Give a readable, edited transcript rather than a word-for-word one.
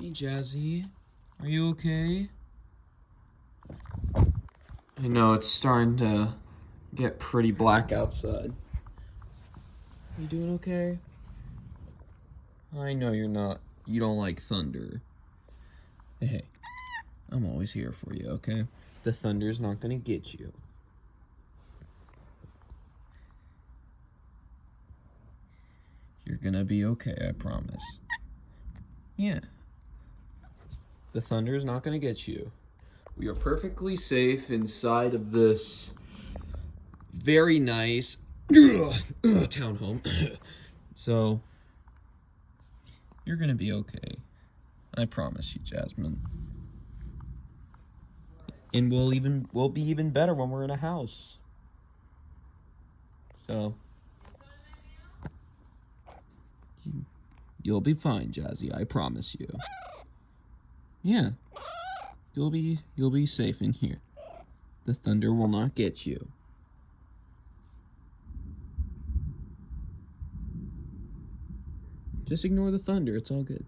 Hey, Jazzy. Are you okay? I know it's starting to get pretty black outside. You doing okay? I know you're not. You don't like thunder. Hey, I'm always here for you, okay? The thunder's not gonna get you. You're gonna be okay, I promise. Yeah. The thunder is not gonna get you. We are perfectly safe inside of this very nice townhome. So, you're gonna be okay. I promise you, Jasmine. And we'll be even better when we're in a house. So, you'll be fine, Jazzy. I promise you. Yeah, you'll be safe in here. The thunder will not get you. Just ignore the thunder. It's all good.